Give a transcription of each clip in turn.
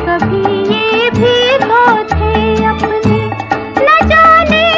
कभी ये भी तो थे अपने, न जाने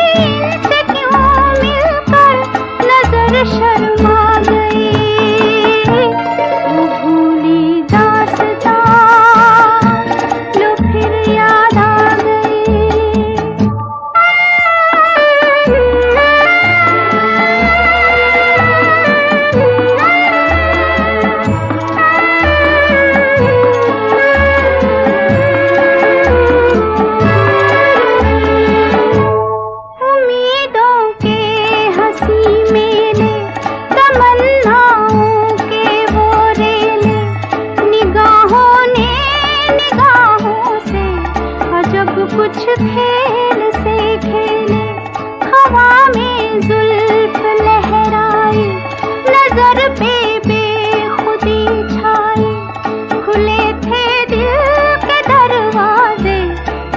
कुछ खेल से खेले, हवा में जुल्फ लहराई, नजर पे बेखुदी छाई, खुले थे दिल के दरवाजे,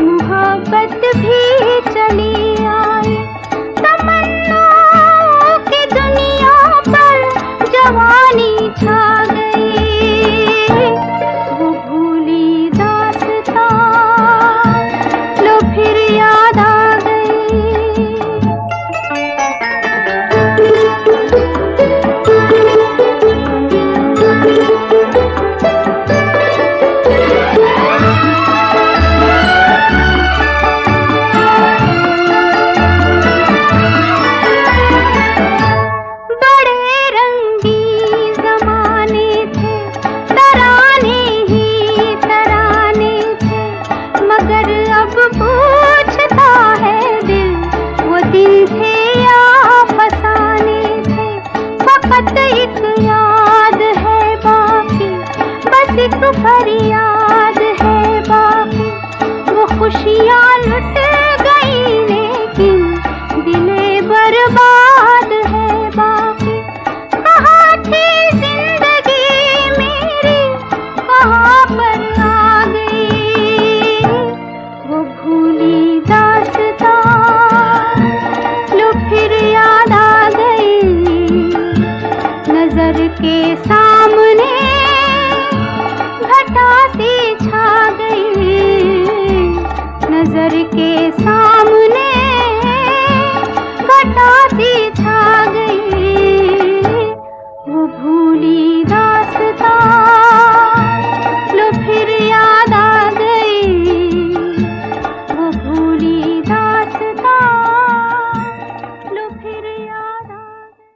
मोहब्बत भी चली आई। तमन्नाओं की दुनिया पर जवानी छा गई, वो भूली दास्तां लो फिर याद आ गई। एक याद है बाकी, बस एक फरियाद है बाकी, वो खुशियाँ लुट गई लेकिन दिले बर्बाद है बाकी। कहाँ थी जिंदगी मेरी, कहाँ पर आ गई, वो भूली दास्तां लो फिर याद आ गई। नजर के सामने घटा सी छा गई, नजर के सामने घटा सी छा गई, वो भूली दास्तां लो फिर याद आ गई, वो भूली दास्तां लो फिर याद आ गई।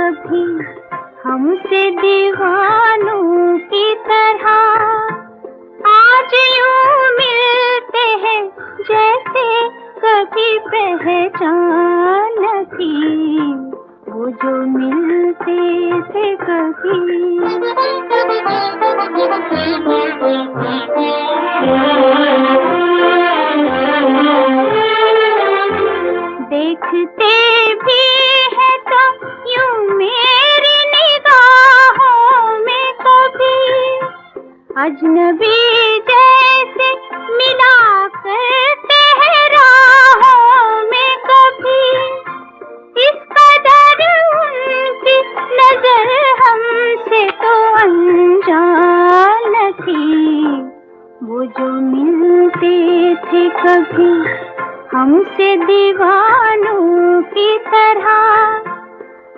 कभी हमसे दीवानों की तरह। आज यूं मिलते हैं जैसे कभी पहचान न थी, वो जो मिलते थे कभी। देखते भी है तो यूं मेरी निगाहों में कभी अजनबी जैसे मिला करते हैं राहों में कभी। इस कदर उनकी नजर हमसे तो अनजान थी, वो जो मिलते थे कभी हमसे दीवानों की तरह।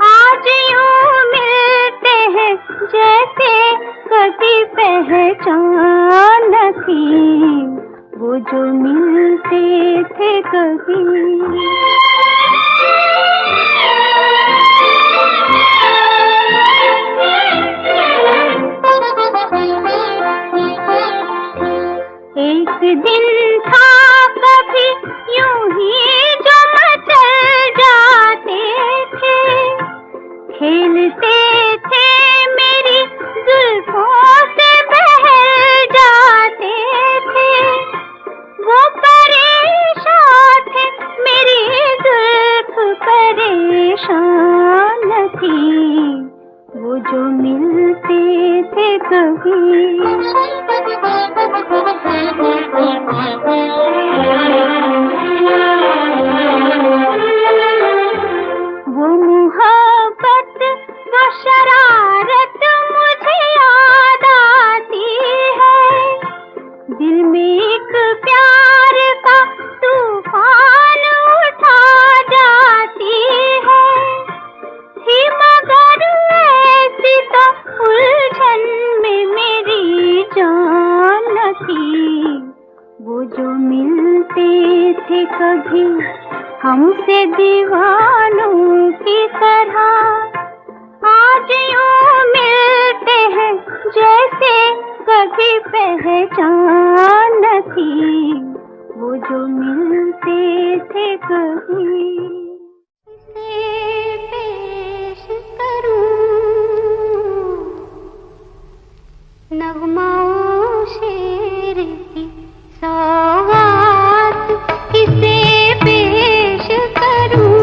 आज यूं मिलते हैं जैसे कभी पहचान न थी, वो जो मिलते थे कभी। एक दिन था कभी यूं ही जो मचल जाते थे, खेलते थे मेरी जुल्फों से बहल जाते थे। वो परेशान थे मेरी जुल्फ परेशान थी, वो जो मिलते थे कभी। वो मोहब्बत वो शरारत मुझे याद आती है, दिल में एक प्यार का तूफान उठा जाती है। थी मगर ऐसी तो उलझन में मेरी जान न थी, वो जो मिलते थे कभी हमसे दीवानों की तरह। आज यूं मिलते हैं जैसे कभी पहचान न थी, वो जो मिलते थे कभी। किसे पेश करूं नगमाओं शेर की सौगात, किसे पेश करूं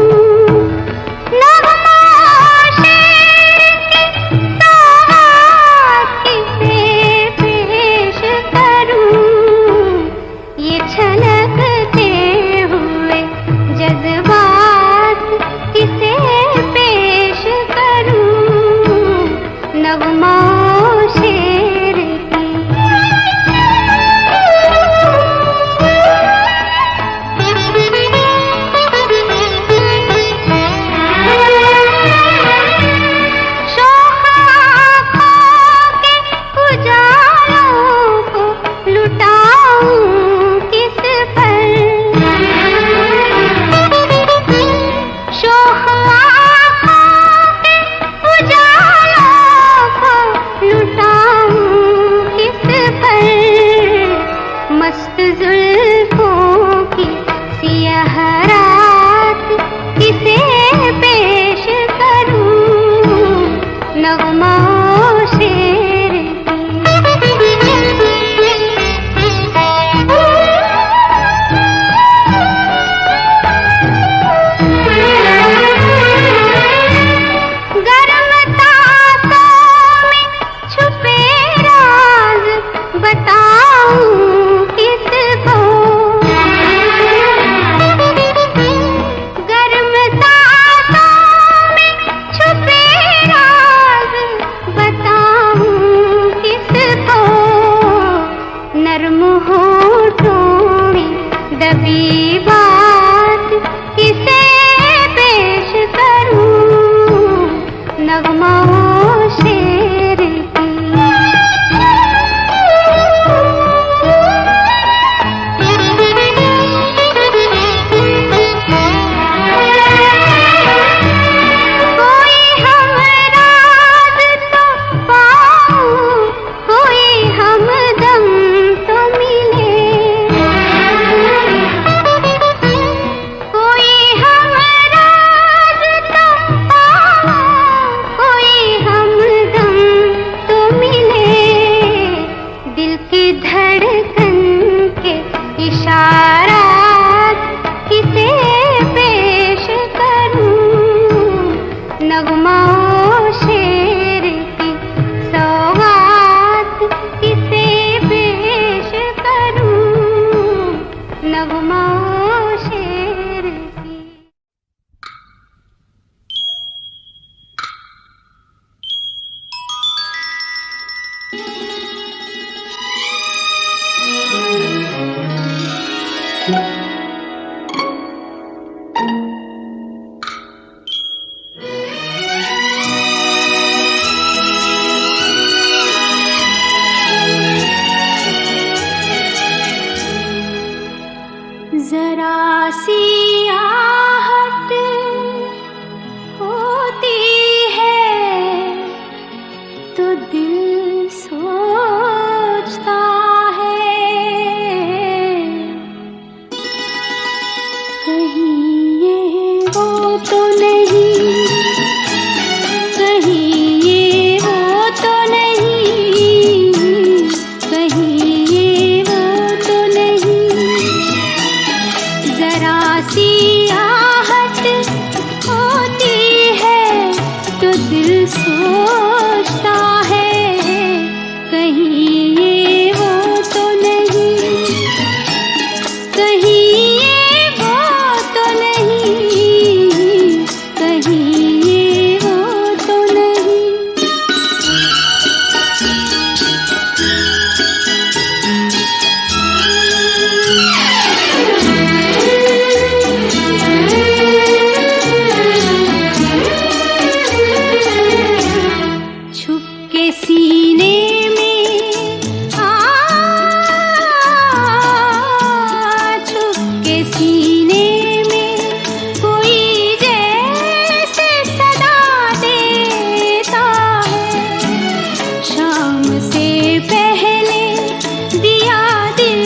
नगमाओं शेर की सौगात, किसे पेश करूं ये छलकते धड़कन के इशारात किसे पेश करूं, नगमा शेर की सौगात किसे पेश करूं, नगमा शेर की। जरा सी आहट होती है तो दिल सोचता है, कहीं ये वो तो नहीं, कहीं ये वो तो नहीं, कहीं ये वो तो नहीं। जरा सी आहट होती है तो दिल सोचता है, कहीं ये वो तो नहीं, कहीं ये वो तो नहीं, कहीं ये वो तो नहीं। छुप के सीने में छुप के सीने में कोई जैसे सदा देता है, शाम से पहले दिया दिल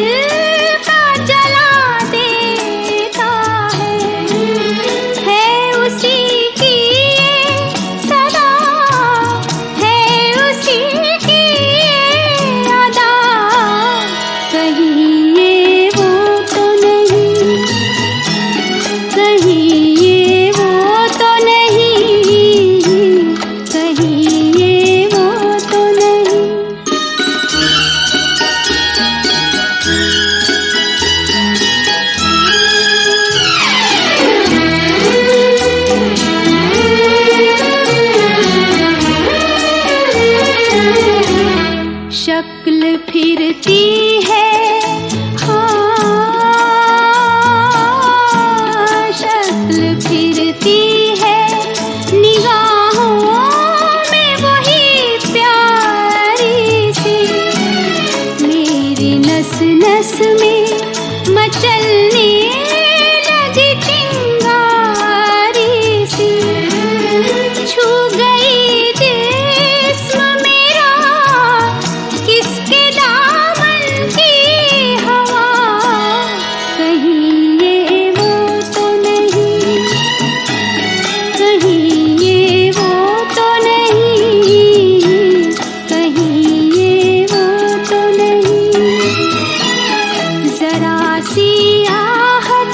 का जला देता है उसी की ये सदा, है उसी की ये अदा, कहीं ये वो तो नहीं, कहीं ये वो तो नहीं, कहीं ये वो तो नहीं। शक्ल फिरती है, हाँ शक्ल फिरती है, निगाहों में वही प्यारी सी, मेरी नस नस में मचलने लगी चिंगारी सी, छू गई जिस्म मेरा किसके दामन की हवा, कहीं ये वो तो नहीं, कहीं ये वो तो नहीं, कहीं ये वो तो नहीं। जरा सी आहट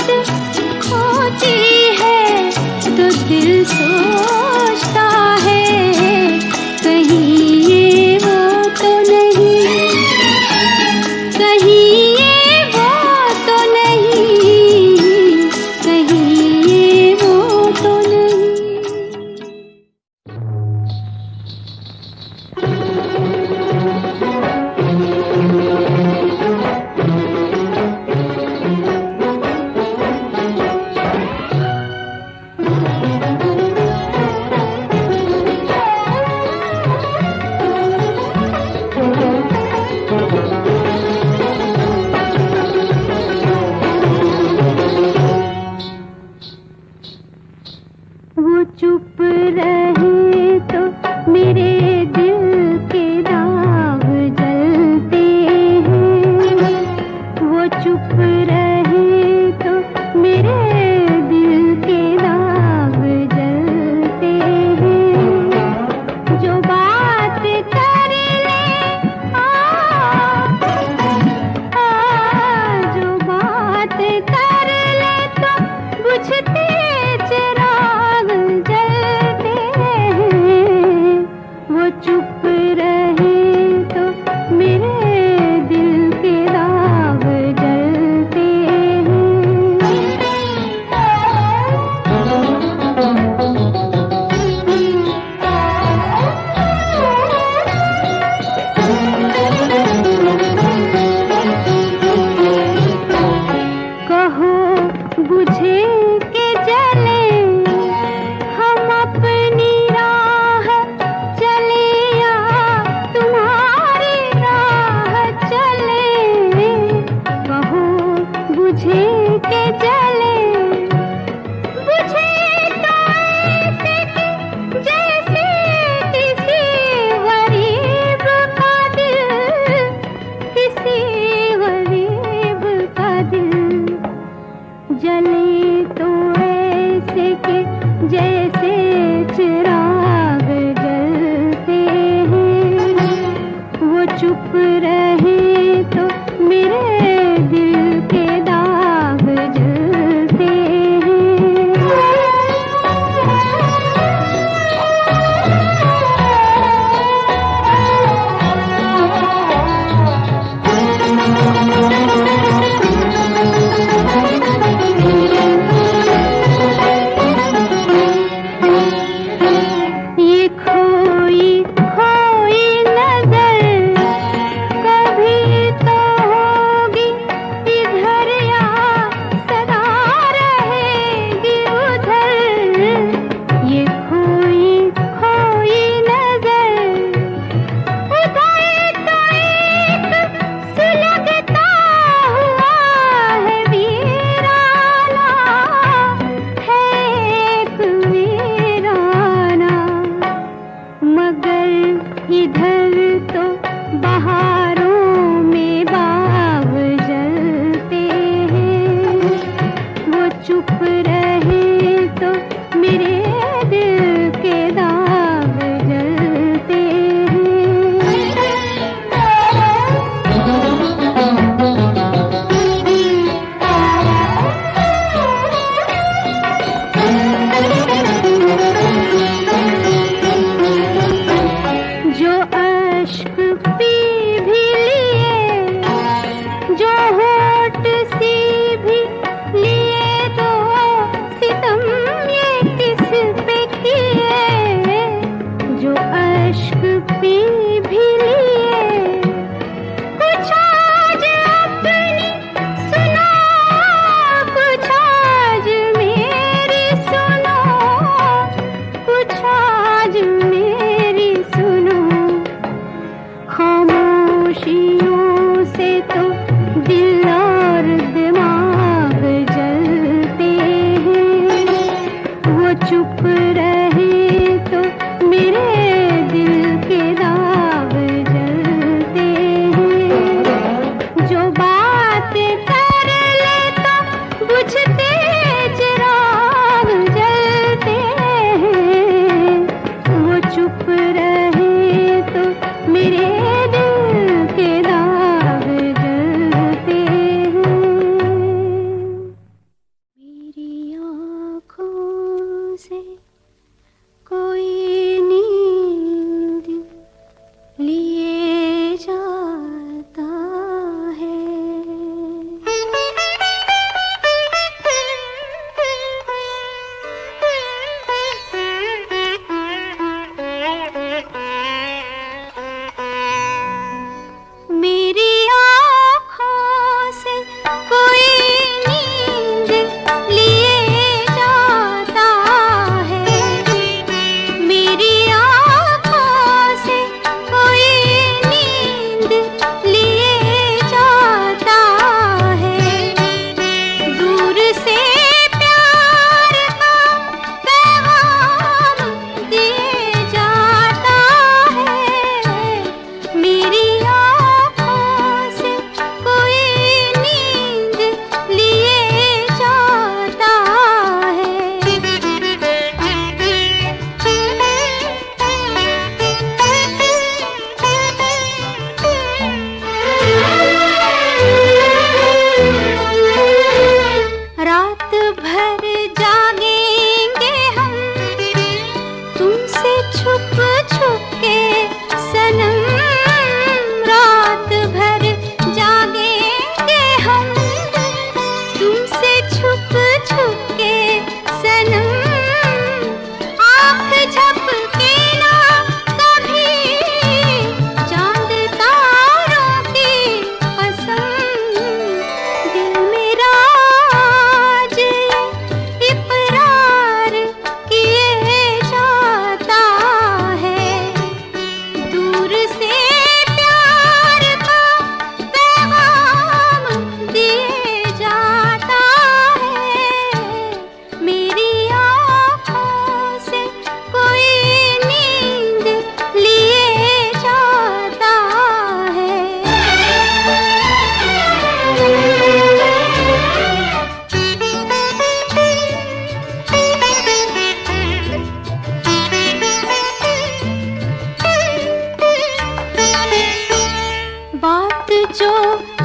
जो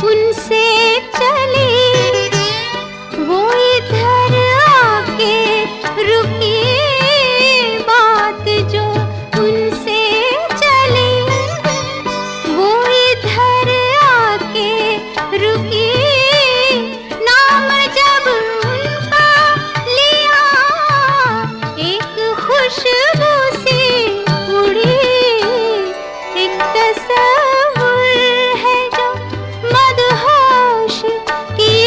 उनसे चली, वो इधर आके रुकी। बात जो उनसे चली, वो इधर आके रुकी। नाम जब उनका लिया, एक खुशबू सी उड़ी। एक तस्वीर है जो मदहोश की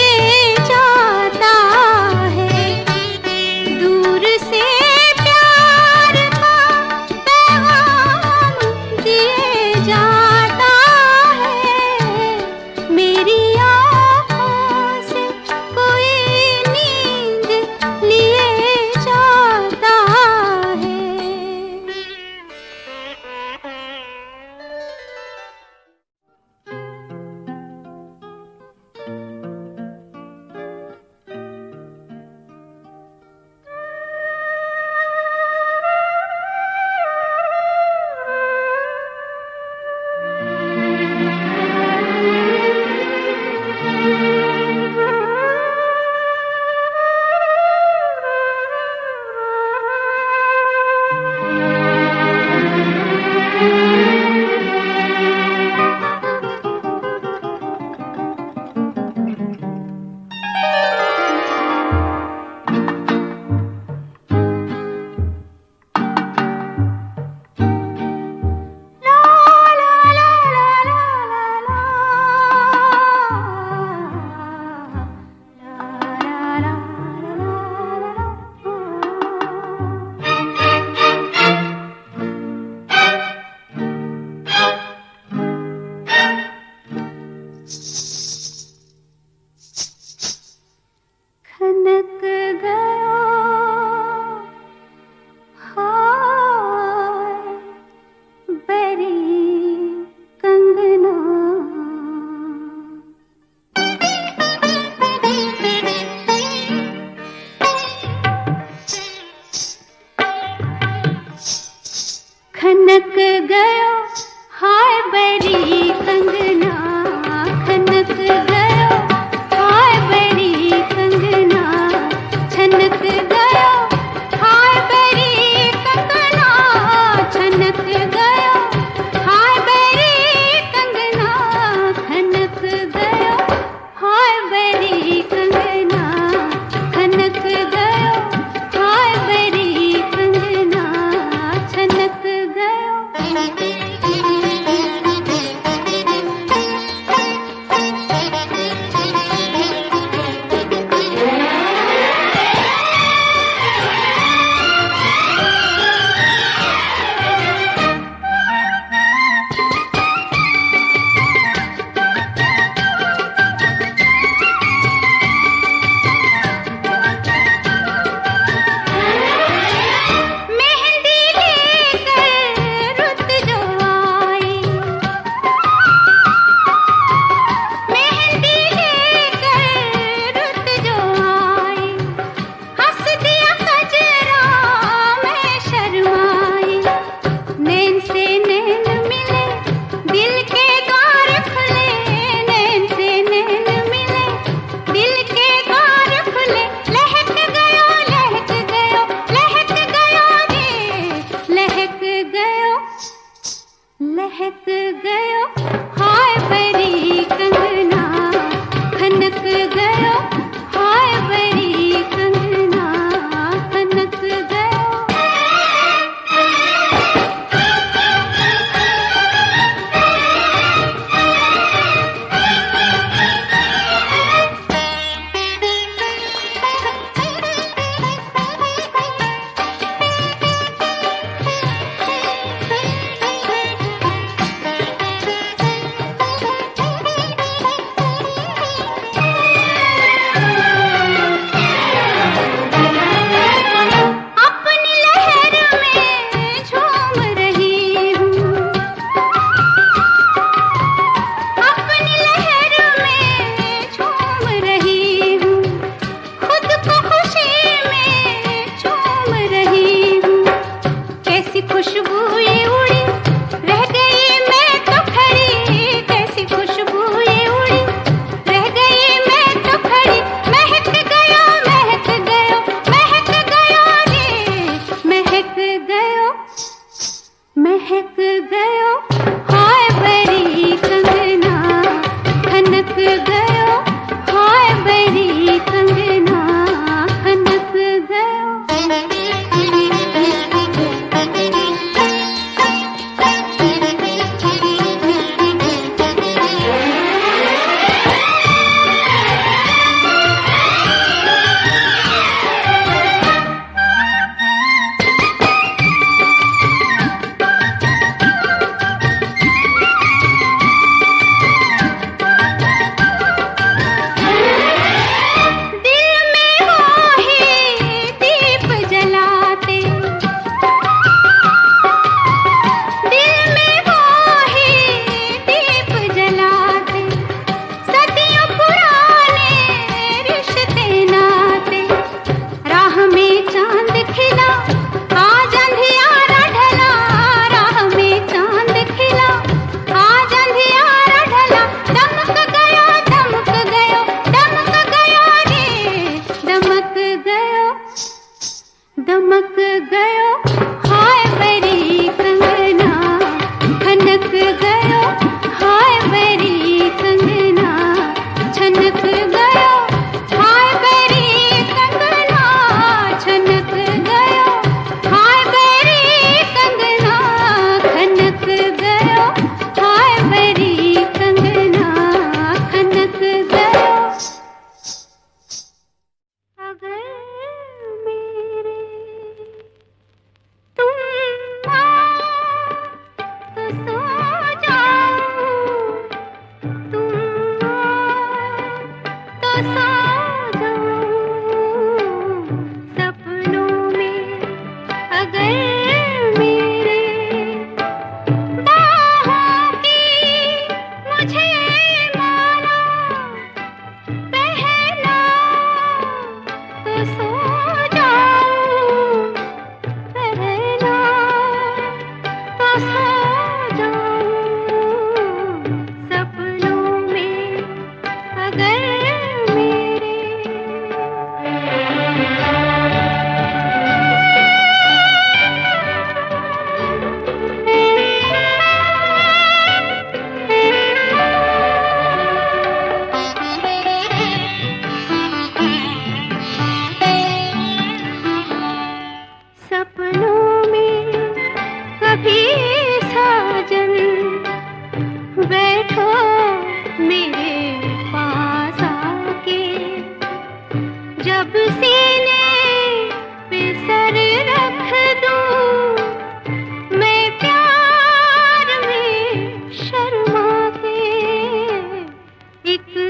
एक